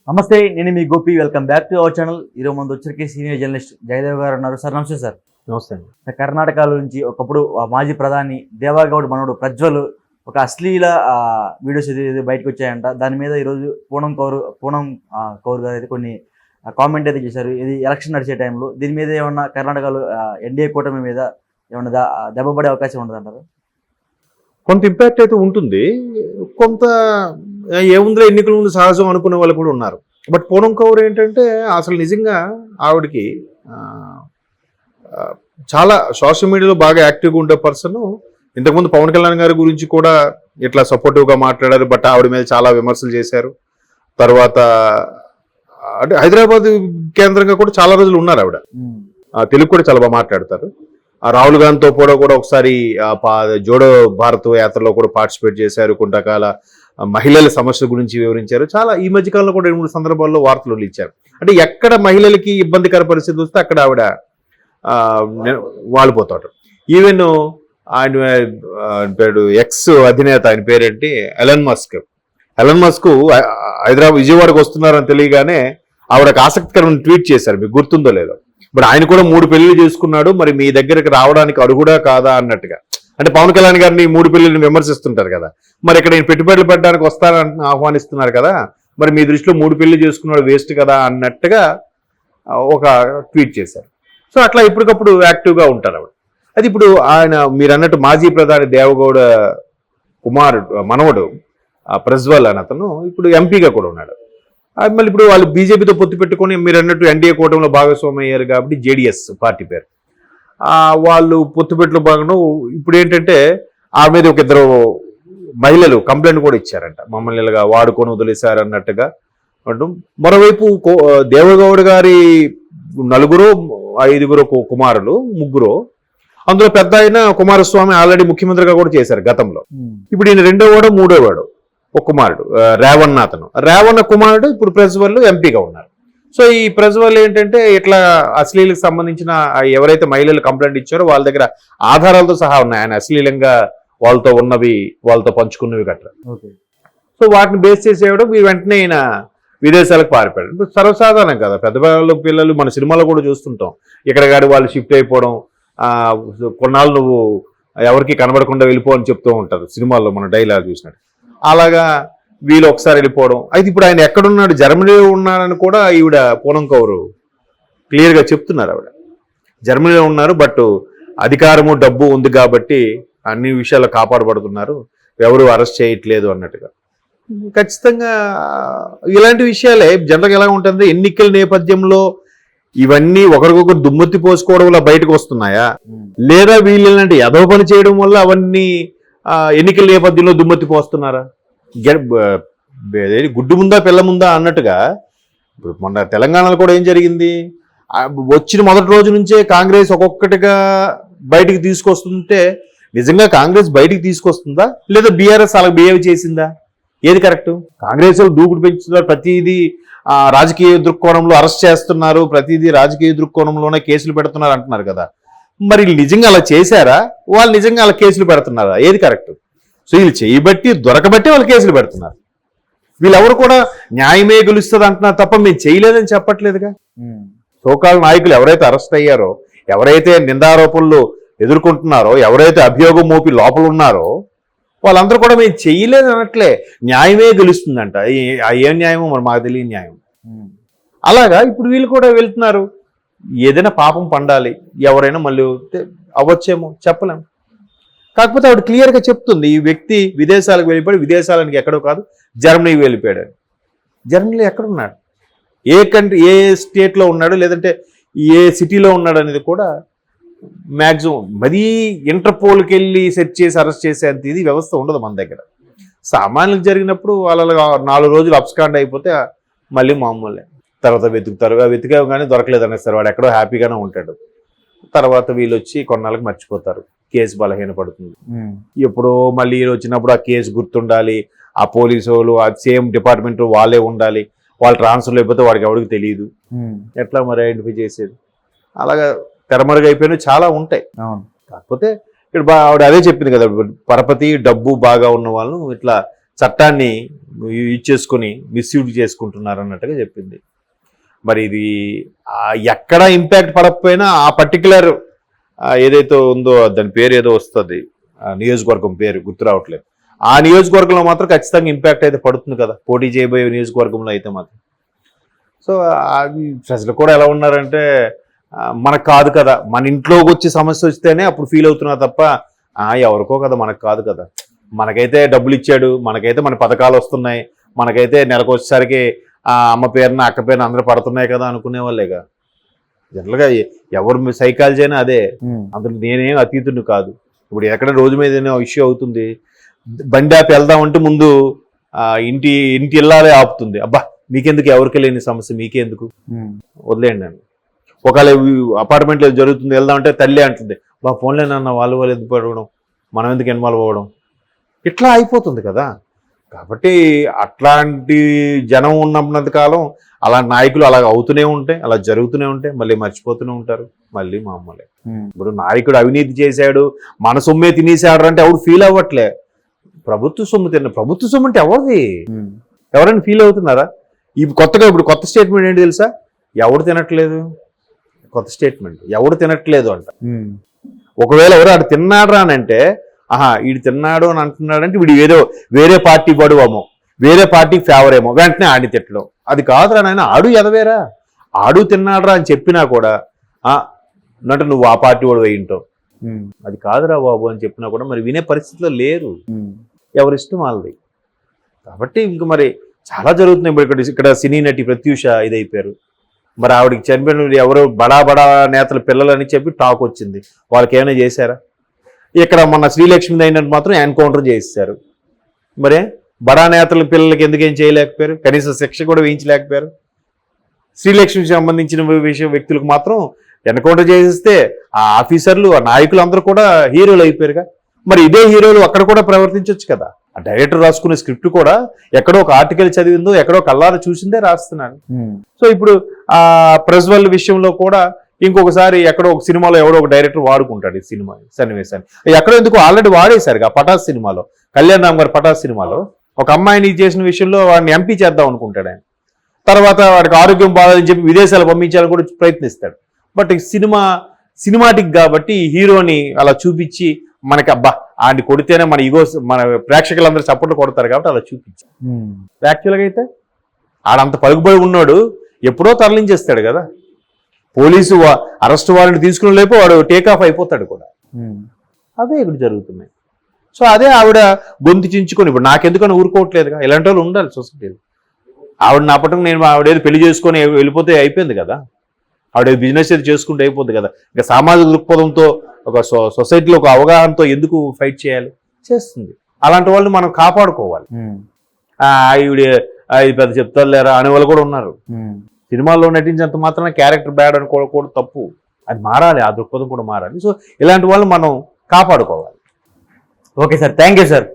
నమస్తే, నేను మీ Gopi. Welcome back to our channel. ఈరోజు ముందు వచ్చరికి సీనియర్ జర్నలిస్ట్ జయదేవ్ గారు ఉన్నారు. సార్ నమస్తే. సార్ నమస్తే అండి. కర్ణాటక నుంచి ఒకప్పుడు మాజీ ప్రధాని దేవాగౌడ్ మనవడు ప్రజ్వల్ ఒక అశ్లీల వీడియోస్ ఏదైతే బయటకు వచ్చాయంట. దాని మీద ఈరోజు పూనం కౌర్ గారు అయితే కొన్ని కామెంట్ అయితే చేశారు. ఇది ఎలక్షన్ నడిచే టైంలో దీని మీద ఏమన్నా కర్ణాటకలో ఎన్డీఏ కూటమి మీద ఏమన్నా దెబ్బపడే అవకాశం ఉండదంటారు? కొంత ఇంపాక్ట్ అయితే ఉంటుంది. కొంత ఏముందిలో ఎన్నికల ముందు సహజం అనుకునే వాళ్ళు కూడా ఉన్నారు. బట్ పూనం కౌర్ ఏంటంటే అసలు నిజంగా ఆవిడకి చాలా సోషల్ మీడియాలో బాగా యాక్టివ్గా ఉండే పర్సన్. ఇంతకుముందు పవన్ కళ్యాణ్ గారి గురించి కూడా ఇట్లా సపోర్టివ్గా మాట్లాడారు. బట్ ఆవిడ మీద చాలా విమర్శలు చేశారు. తర్వాత అంటే హైదరాబాద్ కేంద్రంగా కూడా చాలా రోజులు ఉన్నారు ఆవిడ. తెలుగు కూడా చాలా బాగా మాట్లాడతారు. రాహుల్ గాంధీతో కూడా ఒకసారి జోడో భారత్ యాత్రలో కూడా పార్టిసిపేట్ చేశారు. కొంతకాల మహిళల సమస్య గురించి వివరించారు. చాలా ఈ మధ్యకాలంలో కూడా 2-3 సందర్భాల్లో వార్తలు ఇచ్చారు. అంటే ఎక్కడ మహిళలకి ఇబ్బందికర పరిస్థితి వస్తే అక్కడ ఆవిడ వాలిపోతాడు. ఈవెన్ ఆయన పేరు ఎక్స్ అధినేత, ఆయన పేరేంటి, ఎలన్ మస్క్ హైదరాబాద్ విజయవాడకు వస్తున్నారని తెలియగానే ఆవిడ ఒక ఆసక్తికరమైన ట్వీట్ చేశారు. మీకు గుర్తుందో లేదో. ఇప్పుడు ఆయన కూడా 3 పెళ్లిళ్ళు చేసుకున్నాడు, మరి మీ దగ్గరకు రావడానికి అర్హుడా కాదా అన్నట్టుగా. అంటే పవన్ కళ్యాణ్ గారిని 3 పెళ్లిళ్ళని విమర్శిస్తుంటారు కదా, మరి ఇక్కడ నేను పెట్టుబడులు పెట్టడానికి వస్తారని ఆహ్వానిస్తున్నారు కదా, మరి మీ దృష్టిలో 3 పెళ్లి చేసుకున్నాడు వేస్ట్ కదా అన్నట్టుగా ఒక ట్వీట్ చేశారు. సో అట్లా ఇప్పటికప్పుడు యాక్టివ్గా ఉంటారు ఆవిడ. అది ఇప్పుడు ఆయన మీరు అన్నట్టు మాజీ ప్రధాని దేవగౌడ మనవడు ప్రజ్వల్ అని అతను ఇప్పుడు ఎంపీగా కూడా ఉన్నాడు. మళ్ళీ ఇప్పుడు వాళ్ళు బీజేపీతో పొత్తు పెట్టుకొని మీరు అన్నట్టు ఎన్డీఏ కూటమిలో భాగస్వామి అయ్యారు కాబట్టి జేడీఎస్ పార్టీ పేరు వాళ్ళు పొత్తు పెట్టులో భాగంగా ఇప్పుడు ఏంటంటే ఆ మీద ఒక 2 మహిళలు కంప్లైంట్ కూడా ఇచ్చారంట. మమ్మల్ని ఇలాగా వాడుకొని వదిలేశారు అన్నట్టుగా. మరోవైపు దేవగౌడ్ గారి 4-5 కుమారులు 3, అందులో పెద్ద ఆయన కుమారస్వామి ఆల్రెడీ ముఖ్యమంత్రిగా కూడా చేశారు గతంలో. ఇప్పుడు ఈయన 2వ 3వ ఒక కుమారుడు రేవణ్. రేవణ్ కుమారుడు ఇప్పుడు ప్రజ్వల్ ఎంపీగా ఉన్నారు. సో ఈ ప్రజ్వల్ ఏంటంటే ఇట్లా అశ్లీలకు సంబంధించిన ఎవరైతే మహిళలు కంప్లైంట్ ఇచ్చారో వాళ్ళ దగ్గర ఆధారాలతో సహా ఉన్నాయి. ఆయన అశ్లీలంగా వాళ్ళతో ఉన్నవి, వాళ్ళతో పంచుకున్నవి గట్రా. సో వాటిని బేస్ చేసేయడం ఈ వెంటనే ఈయన విదేశాలకు పారిపోయాడు. ఇప్పుడు సర్వసాధారణం కదా, పెద్ద పిల్లలు మన సినిమాలో కూడా చూస్తుంటాం. ఇక్కడ గాడి వాళ్ళు షిఫ్ట్ అయిపోవడం, కొన్నాళ్ళు నువ్వు ఎవరికి కనబడకుండా వెళ్ళిపో అని చెప్తూ ఉంటారు సినిమాల్లో, మన డైలాగ్ చూసినట్టు. అలాగా వీళ్ళు ఒకసారి వెళ్ళిపోవడం. అయితే ఇప్పుడు ఆయన ఎక్కడున్నాడు, జర్మనీలో ఉన్నాడని కూడా ఈవిడ పూనం కౌర్ క్లియర్గా చెప్తున్నారు. ఆవిడ జర్మనీలో ఉన్నారు, బట్ అధికారము డబ్బు ఉంది కాబట్టి అన్ని విషయాలు కాపాడబడుతున్నారు, ఎవరు అరెస్ట్ చేయట్లేదు అన్నట్టుగా. ఖచ్చితంగా ఇలాంటి విషయాలే జనరల్గా ఎలా ఉంటుంది, ఎన్నికల నేపథ్యంలో ఇవన్నీ ఒకరికొకరు దుమ్మెత్తి పోసుకోవడం వల్ల బయటకు వస్తున్నాయా, లేదా వీళ్ళు ఇలాంటి ఎదవ పని చేయడం వల్ల అవన్నీ ఎన్నికల నేపథ్యంలో దుమ్మెత్తి పోస్తున్నారా? గుడ్డు ముందా పిల్ల ముందా అన్నట్టుగా. ఇప్పుడు మొన్న తెలంగాణలో కూడా ఏం జరిగింది, వచ్చిన మొదటి రోజు నుంచే కాంగ్రెస్ ఒక్కొక్కటిగా బయటికి తీసుకొస్తుంటే నిజంగా కాంగ్రెస్ బయటికి తీసుకొస్తుందా, లేదా బీఆర్ఎస్ అలా బిహేవ్ చేసిందా? ఏది కరెక్ట్? కాంగ్రెస్ దూకుడు పెంచుతున్నారు, ప్రతిదీ రాజకీయ దృక్కోణంలో అరెస్ట్ చేస్తున్నారు, ప్రతిదీ రాజకీయ దృక్కోణంలోనే కేసులు పెడుతున్నారు అంటున్నారు కదా. మరి నిజంగా అలా చేశారా, వాళ్ళు నిజంగా అలా కేసులు పెడుతున్నారా? ఏది కరెక్ట్? సో వీళ్ళు చేయబట్టి దొరకబట్టి వాళ్ళు కేసులు పెడుతున్నారు. వీళ్ళెవరు కూడా న్యాయమే గెలుస్తుంది అంటున్నారు తప్ప మేము చేయలేదని చెప్పట్లేదుగా. సోకాల్ నాయకులు ఎవరైతే అరెస్ట్ అయ్యారో, ఎవరైతే నిందారోపణలు ఎదుర్కొంటున్నారో, ఎవరైతే అభియోగం మోపి లోపల ఉన్నారో వాళ్ళందరూ కూడా మేము చేయలేదు అనట్లే, న్యాయమే గెలుస్తుందంట. ఏం న్యాయమో మరి మాకు తెలియని న్యాయం. అలాగా ఇప్పుడు వీళ్ళు కూడా వెళ్తున్నారు. ఏదైనా పాపం పండాలి, ఎవరైనా మళ్ళీ అవ్వచ్చేమో చెప్పలేము. కాకపోతే ఆవిడ క్లియర్గా చెప్తుంది, ఈ వ్యక్తి విదేశాలకు వెళ్ళిపోయాడు, విదేశాలకు ఎక్కడో కాదు జర్మనీకి వెళ్ళిపోయాడు. జర్మనీలో ఎక్కడున్నాడు, ఏ స్టేట్లో ఉన్నాడు, లేదంటే ఏ సిటీలో ఉన్నాడు అనేది కూడా మ్యాక్సిమం మరీ ఇంటర్పోల్కి వెళ్ళి సెర్చ్ చేసి అరెస్ట్ చేసేంత ఇది వ్యవస్థ ఉండదు మన దగ్గర. సామాన్యులకు జరిగినప్పుడు వాళ్ళ 4 రోజులు అబ్స్కాండ్ అయిపోతే మళ్ళీ మామూలే. తర్వాత వెతికావు కానీ దొరకలేదు అనేస్తారు, వాడు ఎక్కడో హ్యాపీగానే ఉంటాడు. తర్వాత వీళ్ళు వచ్చి కొన్నాళ్ళకి మర్చిపోతారు, కేసు బలహీనపడుతుంది. ఎప్పుడో మళ్ళీ వచ్చినప్పుడు ఆ కేసు గుర్తుండాలి, ఆ పోలీసు వాళ్ళు ఆ సేమ్ డిపార్ట్మెంట్ వాళ్ళే ఉండాలి, వాళ్ళు ట్రాన్స్ఫర్ అయిపోతే వాడికి ఎవరికి తెలియదు, ఎట్లా మరి ఐడెంటిఫై చేసేది? అలాగా తెరమరుగు అయిపోయినవి చాలా ఉంటాయి. కాకపోతే ఇక్కడ ఆవిడ అదే చెప్పింది కదా, పరపతి డబ్బు బాగా ఉన్న వాళ్ళను ఇట్లా చట్టాన్ని యూజ్ చేసుకుని మిస్యూజ్ చేసుకుంటున్నారు అన్నట్టుగా చెప్పింది. మరి ఇది ఎక్కడ ఇంపాక్ట్ పడకపోయినా ఆ పర్టికులర్ ఏదైతే ఉందో దాని పేరు ఏదో వస్తుంది, నియోజకవర్గం పేరు గుర్తు రావట్లేదు, ఆ నియోజకవర్గంలో మాత్రం ఖచ్చితంగా ఇంపాక్ట్ అయితే పడుతుంది కదా, పోటీ చేయబోయే నియోజకవర్గంలో అయితే మాత్రం. సో అది ప్రజలు కూడా ఎలా ఉన్నారంటే మనకు కాదు కదా, మన ఇంట్లోకి వచ్చి సమస్య వస్తేనే అప్పుడు ఫీల్ అవుతున్నా తప్ప ఎవరికో కదా మనకు కాదు కదా, మనకైతే డబ్బులు ఇచ్చాడు, మనకైతే మన పథకాలు వస్తున్నాయి, మనకైతే నెలకు వచ్చేసరికి అమ్మ పేరున అక్క పేరున అందరూ పడుతున్నాయి కదా అనుకునే వాళ్ళేగా. జనరల్గా ఎవరు సైకాలజీ అయినా అదే, అందులో నేనేం అతీతుడిని కాదు. ఇప్పుడు ఎక్కడ రోజు మీద ఏదైనా ఇష్యూ అవుతుంది, బండి ఆపి వెళ్దామంటే ముందు ఇంటి ఇల్లాలే ఆపుతుంది. అబ్బా మీకెందుకు, ఎవరికి లేని సమస్య మీకెందుకు, వదిలేయండి అని. ఒకవేళ అపార్ట్మెంట్లో జరుగుతుంది వెళ్దామంటే తల్లి అంటుంది, బా ఫోన్లేనన్న వాళ్ళు ఎందుకు పడవడం, మనం ఎందుకు ఇన్వాల్వ్ అవ్వడం, ఇట్లా అయిపోతుంది కదా. కాబట్టి అట్లాంటి జనం ఉన్నంత కాలం అలాంటి నాయకులు అలా అవుతూనే ఉంటాయి, అలా జరుగుతూనే ఉంటాయి, మళ్ళీ మర్చిపోతూనే ఉంటారు, మళ్ళీ మామూలే. ఇప్పుడు నాయకుడు అవినీతి చేశాడు, మన సొమ్మే తినేసాడు అంటే ఎవరు ఫీల్ అవ్వట్లే. ప్రభుత్వ సొమ్ము ప్రభుత్వ సొమ్ము అంటే ఎవరిది, ఎవరైనా ఫీల్ అవుతున్నారా? ఇప్పుడు కొత్త స్టేట్మెంట్ ఏంటి తెలుసా, ఎవడు తినట్లేదు, కొత్త స్టేట్మెంట్ ఎవడు తినట్లేదు అంట. ఒకవేళ ఎవరు ఆడు తిన్నాడు అని అంటే, వీడు తిన్నాడు అని అంటున్నాడంటే వీడు వేరే పార్టీ పడువేమో, వేరే పార్టీకి ఫేవర్ ఏమో, వెంటనే ఆడి తిట్టడం. అది కాదురా నాయన, ఆడు ఎదవేరా, ఆడు తిన్నాడురా అని చెప్పినా కూడా అంటే నువ్వు ఆ పార్టీ వాడు వేయింటావు, అది కాదురా బాబు అని చెప్పినా కూడా మరి వినే పరిస్థితిలో లేరు, ఎవరిష్టం వాళ్ళది. కాబట్టి ఇంక మరి చాలా జరుగుతున్నాయి. ఇప్పుడు ఇక్కడ సినీ నటి ప్రత్యూష ఇదైపోయారు, మరి ఆవిడకి చనిపోయిన ఎవరో బడా నేతల పిల్లలని చెప్పి టాక్ వచ్చింది, వాళ్ళకి ఏమైనా చేశారా? ఇక్కడ మొన్న శ్రీలక్ష్మి అయినట్టు మాత్రం ఎన్కౌంటర్ చేసేసారు. మరే బడా నేతల పిల్లలకి ఎందుకేం చేయలేకపోయారు, కనీసం శిక్ష కూడా వేయించలేకపోయారు. శ్రీలక్ష్మికి సంబంధించిన వ్యక్తులకు మాత్రం ఎన్కౌంటర్ చేసేస్తే ఆ ఆఫీసర్లు ఆ నాయకులు అందరూ కూడా హీరోలు అయిపోయారుగా. మరి ఇదే హీరోలు అక్కడ కూడా ప్రవర్తించవచ్చు కదా. ఆ డైరెక్టర్ రాసుకునే స్క్రిప్ట్ కూడా ఎక్కడో ఒక ఆర్టికల్ చదివిందో ఎక్కడో కళ్ళారా చూసిందే రాస్తున్నాడు. సో ఇప్పుడు ఆ ప్రజ్వల్ విషయంలో కూడా ఇంకొకసారి ఎక్కడో ఒక సినిమాలో ఎవడో ఒక డైరెక్టర్ వాడుకుంటాడు ఈ సినిమా సన్నివేశాన్ని. ఎక్కడో ఎందుకు ఆల్రెడీ వాడేశారు ఆ పటాస్ సినిమాలో, కళ్యాణ్ రామ్ గారు పటాస్ సినిమాలో ఒక అమ్మాయిని చేసిన విషయంలో వాడిని ఎంపీ చేద్దాం అనుకుంటాడు ఆయన. తర్వాత వాడికి ఆరోగ్యం బాగాలని చెప్పి విదేశాలు పంపించాలని కూడా ప్రయత్నిస్తాడు. బట్ సినిమాటిక్ కాబట్టి హీరోని అలా చూపించి మనకి అబ్బా ఆడిని కొడితేనే మన ప్రేక్షకులందరూ చప్పట్లు కొడతారు కాబట్టి అలా చూపించి, యాక్చువల్గా అయితే ఆడంత పలుకుబడి ఉన్నాడు ఎప్పుడో తరలించేస్తాడు కదా. పోలీసు అరెస్ట్ వారెంట్ తీసుకుని లేపో వాడు టేక్ ఆఫ్ అయిపోతాడు కూడా. అవే ఇక్కడ జరుగుతున్నాయి. సో అదే ఆవిడ గొంతు చించుకొని ఇప్పుడు నాకెందుకని ఊరుకోవట్లేదుగా, ఇలాంటి వాళ్ళు ఉండాలి సొసైటీలో. ఆవిడ నా పట్టం నేను ఆవిడేది పెళ్లి చేసుకొని వెళ్ళిపోతే అయిపోయింది కదా, ఆవిడ బిజినెస్ ఏది చేసుకుంటే అయిపోద్ది కదా. ఇంకా సామాజిక దృక్పథంతో ఒక సొసైటీలో ఒక అవగాహనతో ఎందుకు ఫైట్ చేయాలి, చేస్తుంది. అలాంటి వాళ్ళని మనం కాపాడుకోవాలి. ఈవిడ పెద్ద చెప్తారు లేరా అనే వాళ్ళు కూడా ఉన్నారు. సినిమాల్లో నటించేంత మాత్రం క్యారెక్టర్ బ్యాడ్ అనుకోవడం తప్పు, అది మారాలి, ఆ దృక్పథం కూడా మారాలి. సో ఇలాంటి వాళ్ళు మనం కాపాడుకోవాలి. Okay sir, thank you sir.